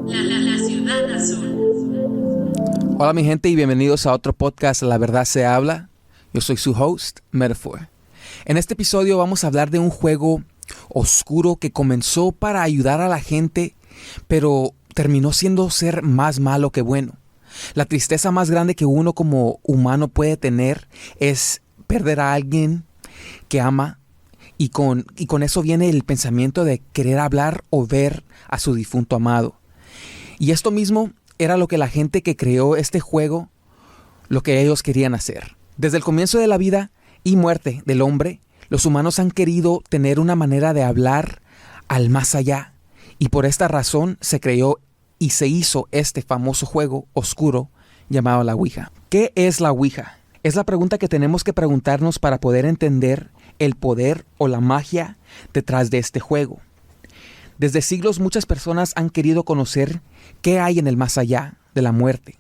La ciudad azul. Hola mi gente y bienvenidos a otro podcast La Verdad Se Habla. Yo soy su host, Metaphor. En este episodio vamos a hablar de un juego oscuro que comenzó para ayudar a la gente, pero terminó siendo ser más malo que bueno. La tristeza más grande que uno como humano puede tener es perder a alguien que ama y con eso viene el pensamiento de querer hablar o ver a su difunto amado. Y esto mismo era lo que la gente que creó este juego, lo que ellos querían hacer. Desde el comienzo de la vida y muerte del hombre, los humanos han querido tener una manera de hablar al más allá. Y por esta razón se creó y se hizo este famoso juego oscuro llamado la Ouija. ¿Qué es la Ouija? Es la pregunta que tenemos que preguntarnos para poder entender el poder o la magia detrás de este juego. Desde siglos muchas personas han querido conocer qué hay en el más allá de la muerte.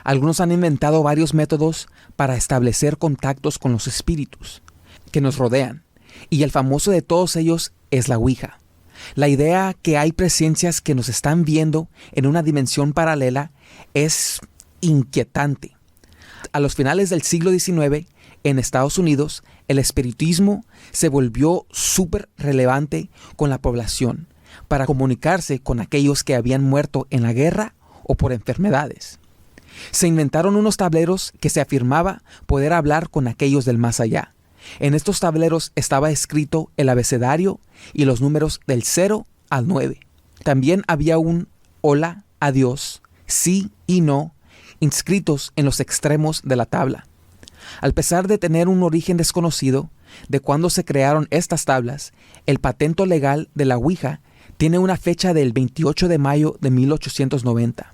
Algunos han inventado varios métodos para establecer contactos con los espíritus que nos rodean, y el famoso de todos ellos es la Ouija. La idea que hay presencias que nos están viendo en una dimensión paralela es inquietante. A los finales del siglo XIX, en Estados Unidos, el espiritismo se volvió súper relevante con la población para comunicarse con aquellos que habían muerto en la guerra o por enfermedades. Se inventaron unos tableros que se afirmaba poder hablar con aquellos del más allá. En estos tableros estaba escrito el abecedario y los números del 0 al 9. También había un hola, adiós, sí y no inscritos en los extremos de la tabla. Al pesar de tener un origen desconocido de cuándo se crearon estas tablas, el patento legal de la Ouija tiene una fecha del 28 de mayo de 1890.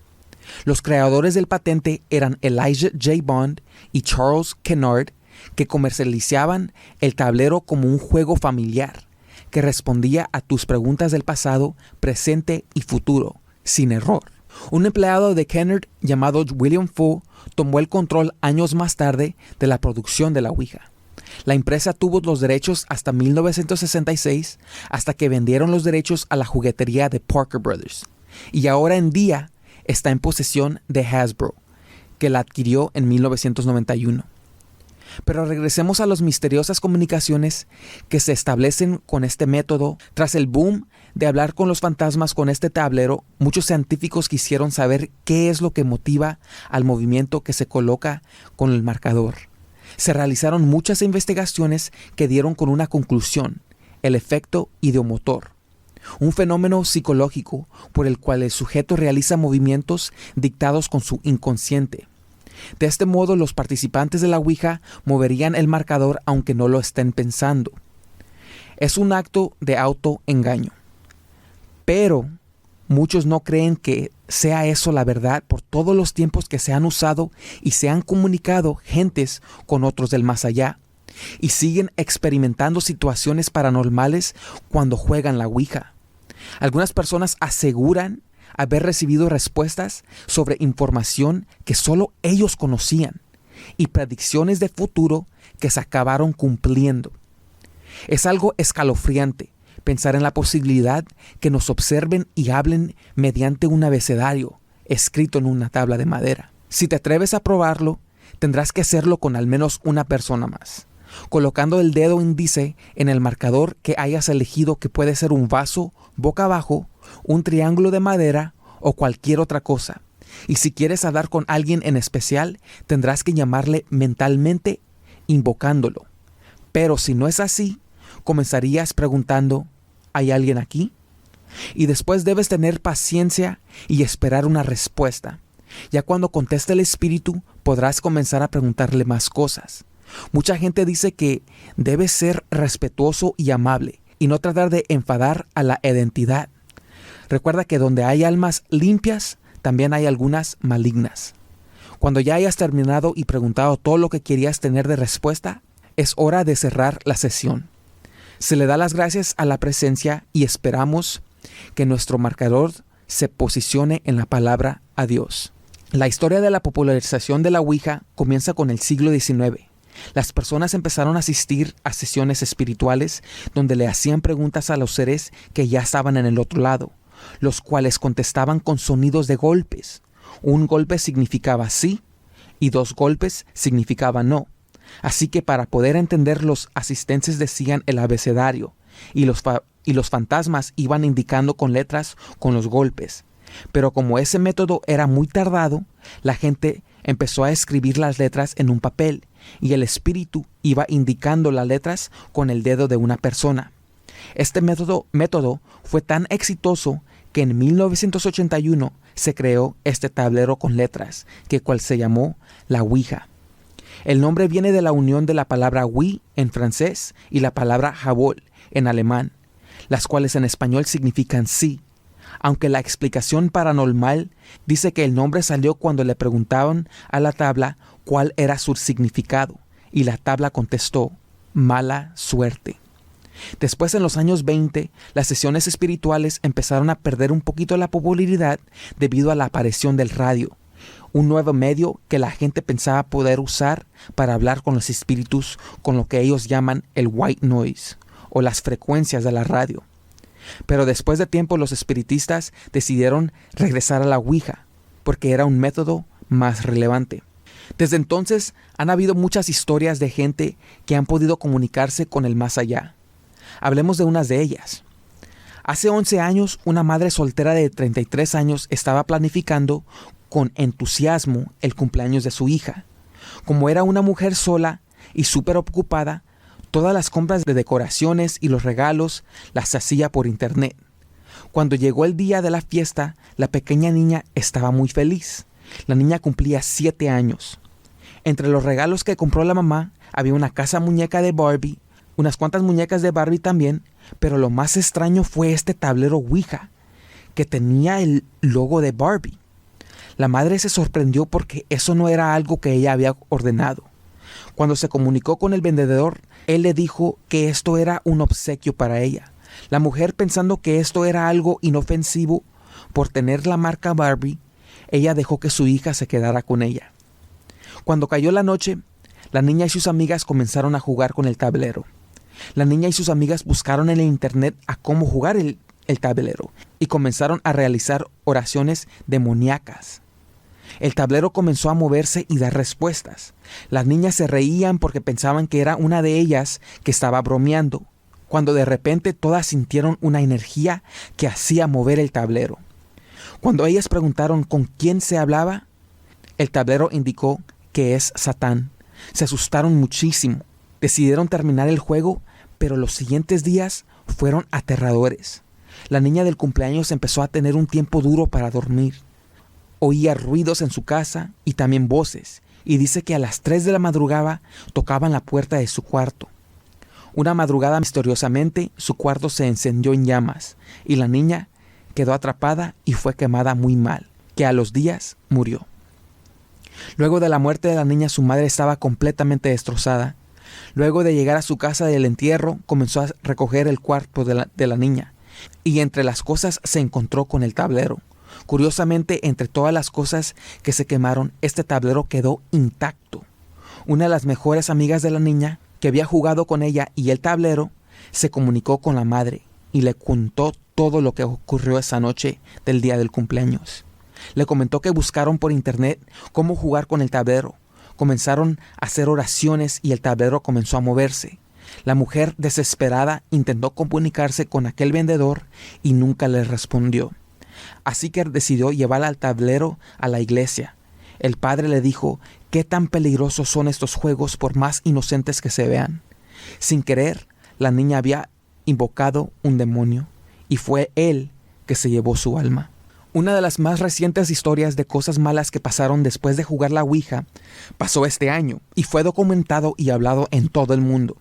Los creadores del patente eran Elijah J. Bond y Charles Kennard, que comercializaban el tablero como un juego familiar que respondía a tus preguntas del pasado, presente y futuro, sin error. Un empleado de Kennard llamado William Fu tomó el control años más tarde de la producción de la Ouija. La empresa tuvo los derechos hasta 1966, hasta que vendieron los derechos a la juguetería de Parker Brothers. Y ahora en día está en posesión de Hasbro, que la adquirió en 1991. Pero regresemos a las misteriosas comunicaciones que se establecen con este método. Tras el boom de hablar con los fantasmas con este tablero, muchos científicos quisieron saber qué es lo que motiva al movimiento que se coloca con el marcador. Se realizaron muchas investigaciones que dieron con una conclusión: el efecto ideomotor, un fenómeno psicológico por el cual el sujeto realiza movimientos dictados con su inconsciente. De este modo, los participantes de la Ouija moverían el marcador aunque no lo estén pensando. Es un acto de autoengaño. Pero muchos no creen que sea eso la verdad por todos los tiempos que se han usado y se han comunicado gentes con otros del más allá. Y siguen experimentando situaciones paranormales cuando juegan la Ouija. Algunas personas aseguran haber recibido respuestas sobre información que solo ellos conocían y predicciones de futuro que se acabaron cumpliendo. Es algo escalofriante pensar en la posibilidad que nos observen y hablen mediante un abecedario escrito en una tabla de madera. Si te atreves a probarlo, tendrás que hacerlo con al menos una persona más, colocando el dedo índice en el marcador que hayas elegido, que puede ser un vaso boca abajo, un triángulo de madera o cualquier otra cosa. Y si quieres hablar con alguien en especial, tendrás que llamarle mentalmente, invocándolo. Pero si no es así, comenzarías preguntando: ¿hay alguien aquí? Y después debes tener paciencia y esperar una respuesta. Ya cuando conteste el espíritu, podrás comenzar a preguntarle más cosas. Mucha gente dice que debes ser respetuoso y amable y no tratar de enfadar a la identidad. Recuerda que donde hay almas limpias, también hay algunas malignas. Cuando ya hayas terminado y preguntado todo lo que querías tener de respuesta, es hora de cerrar la sesión. Se le da las gracias a la presencia y esperamos que nuestro marcador se posicione en la palabra adiós. La historia de la popularización de la Ouija comienza con el siglo XIX, las personas empezaron a asistir a sesiones espirituales donde le hacían preguntas a los seres que ya estaban en el otro lado, los cuales contestaban con sonidos de golpes. Un golpe significaba sí y 2 golpes significaba no. Así que para poder entender, los asistentes decían el abecedario y los fantasmas iban indicando con letras con los golpes. Pero como ese método era muy tardado, la gente empezó a escribir las letras en un papel y el espíritu iba indicando las letras con el dedo de una persona. Este método fue tan exitoso que en 1981 se creó este tablero con letras, cual se llamó la Ouija. El nombre viene de la unión de la palabra oui en francés y la palabra jawohl en alemán, las cuales en español significan sí. Aunque la explicación paranormal dice que el nombre salió cuando le preguntaban a la tabla cuál era su significado, y la tabla contestó: mala suerte. Después, en los años 20, las sesiones espirituales empezaron a perder un poquito la popularidad debido a la aparición del radio, un nuevo medio que la gente pensaba poder usar para hablar con los espíritus con lo que ellos llaman el white noise, o las frecuencias de la radio. Pero después de tiempo, los espiritistas decidieron regresar a la Ouija, porque era un método más relevante. Desde entonces han habido muchas historias de gente que han podido comunicarse con el más allá. Hablemos de unas de ellas. Hace 11 años, una madre soltera de 33 años estaba planificando con entusiasmo el cumpleaños de su hija. Como era una mujer sola y súper ocupada, todas las compras de decoraciones y los regalos las hacía por internet. Cuando llegó el día de la fiesta, la pequeña niña estaba muy feliz. La niña cumplía 7 años. Entre los regalos que compró la mamá había una casa muñeca de Barbie, unas cuantas muñecas de Barbie también, pero lo más extraño fue este tablero Ouija, que tenía el logo de Barbie. La madre se sorprendió porque eso no era algo que ella había ordenado. Cuando se comunicó con el vendedor, él le dijo que esto era un obsequio para ella. La mujer, pensando que esto era algo inofensivo por tener la marca Barbie, ella dejó que su hija se quedara con ella. Cuando cayó la noche, la niña y sus amigas comenzaron a jugar con el tablero. La niña y sus amigas buscaron en el internet a cómo jugar el tablero y comenzaron a realizar oraciones demoníacas. El tablero comenzó a moverse y dar respuestas. Las niñas se reían porque pensaban que era una de ellas que estaba bromeando, cuando de repente todas sintieron una energía que hacía mover el tablero. Cuando ellas preguntaron con quién se hablaba, el tablero indicó que es Satán. Se asustaron muchísimo. Decidieron terminar el juego, pero los siguientes días fueron aterradores. La niña del cumpleaños empezó a tener un tiempo duro para dormir. Oía ruidos en su casa y también voces, y dice que a las 3 de la madrugada tocaban la puerta de su cuarto. Una madrugada, misteriosamente, su cuarto se encendió en llamas, y la niña quedó atrapada y fue quemada muy mal, que a los días murió. Luego de la muerte de la niña, su madre estaba completamente destrozada. Luego de llegar a su casa del entierro, comenzó a recoger el cuerpo de la niña, y entre las cosas se encontró con el tablero. Curiosamente, entre todas las cosas que se quemaron, este tablero quedó intacto. Una de las mejores amigas de la niña, que había jugado con ella y el tablero, se comunicó con la madre y le contó todo lo que ocurrió esa noche del día del cumpleaños. Le comentó que buscaron por internet cómo jugar con el tablero. Comenzaron a hacer oraciones y el tablero comenzó a moverse. La mujer, desesperada, intentó comunicarse con aquel vendedor y nunca le respondió. Así que decidió llevar al tablero a la iglesia. El padre le dijo: ¿qué tan peligrosos son estos juegos por más inocentes que se vean? Sin querer, la niña había invocado un demonio y fue él que se llevó su alma. Una de las más recientes historias de cosas malas que pasaron después de jugar la Ouija pasó este año y fue documentado y hablado en todo el mundo.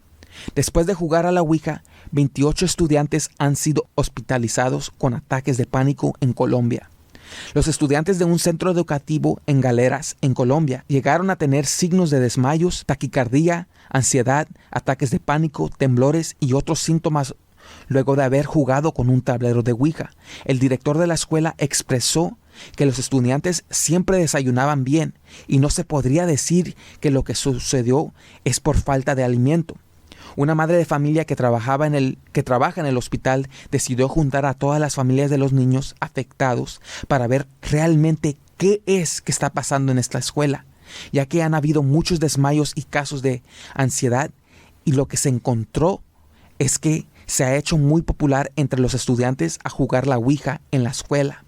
Después de jugar a la Ouija, 28 estudiantes han sido hospitalizados con ataques de pánico en Colombia. Los estudiantes de un centro educativo en Galeras, en Colombia, llegaron a tener signos de desmayos, taquicardia, ansiedad, ataques de pánico, temblores y otros síntomas luego de haber jugado con un tablero de Ouija. El director de la escuela expresó que los estudiantes siempre desayunaban bien y no se podría decir que lo que sucedió es por falta de alimento. Una madre de familia que trabaja en el hospital decidió juntar a todas las familias de los niños afectados para ver realmente qué es que está pasando en esta escuela, ya que han habido muchos desmayos y casos de ansiedad, y lo que se encontró es que se ha hecho muy popular entre los estudiantes a jugar la Ouija en la escuela.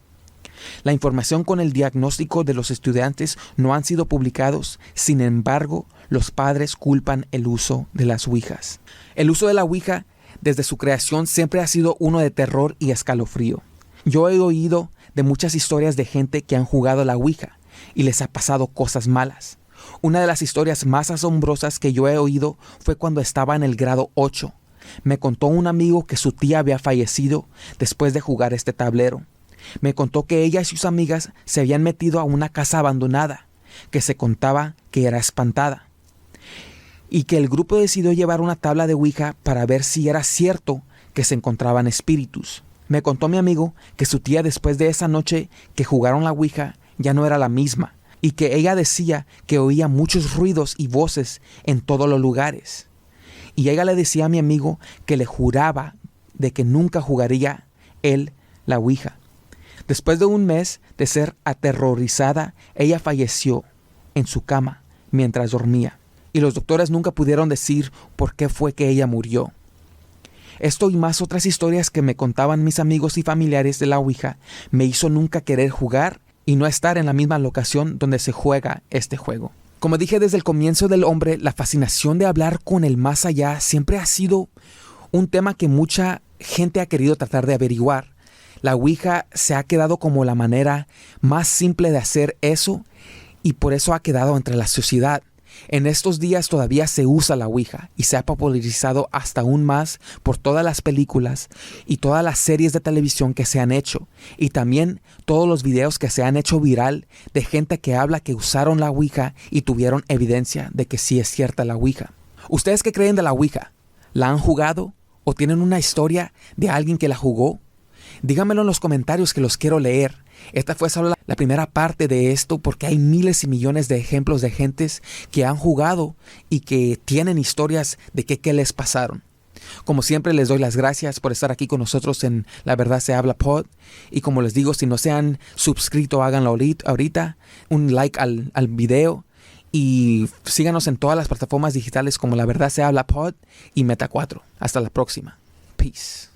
La información con el diagnóstico de los estudiantes no han sido publicados, sin embargo, los padres culpan el uso de las Ouijas. El uso de la Ouija desde su creación siempre ha sido uno de terror y escalofrío. Yo he oído de muchas historias de gente que han jugado la Ouija y les ha pasado cosas malas. Una de las historias más asombrosas que yo he oído fue cuando estaba en el grado 8. Me contó un amigo que su tía había fallecido después de jugar este tablero. Me contó que ella y sus amigas se habían metido a una casa abandonada, que se contaba que era espantada, y que el grupo decidió llevar una tabla de Ouija para ver si era cierto que se encontraban espíritus. Me contó mi amigo que su tía, después de esa noche que jugaron la Ouija, ya no era la misma, y que ella decía que oía muchos ruidos y voces en todos los lugares. Y ella le decía a mi amigo que le juraba de que nunca jugaría él la Ouija. Después de un mes de ser aterrorizada, ella falleció en su cama mientras dormía, y los doctores nunca pudieron decir por qué fue que ella murió. Esto y más otras historias que me contaban mis amigos y familiares de la Ouija me hizo nunca querer jugar y no estar en la misma locación donde se juega este juego. Como dije desde el comienzo del hombre, la fascinación de hablar con el más allá siempre ha sido un tema que mucha gente ha querido tratar de averiguar. La Ouija se ha quedado como la manera más simple de hacer eso, y por eso ha quedado entre la sociedad. En estos días todavía se usa la Ouija y se ha popularizado hasta aún más por todas las películas y todas las series de televisión que se han hecho, y también todos los videos que se han hecho viral de gente que habla que usaron la Ouija y tuvieron evidencia de que sí es cierta la Ouija. ¿Ustedes qué creen de la Ouija? ¿La han jugado o tienen una historia de alguien que la jugó? Díganmelo en los comentarios, que los quiero leer. Esta fue solo la primera parte de esto, porque hay miles y millones de ejemplos de gentes que han jugado y que tienen historias de qué les pasaron. Como siempre, les doy las gracias por estar aquí con nosotros en La Verdad Se Habla Pod. Y como les digo, si no se han suscrito, háganlo ahorita. Un like al video. Y síganos en todas las plataformas digitales como La Verdad Se Habla Pod y Meta 4. Hasta la próxima. Peace.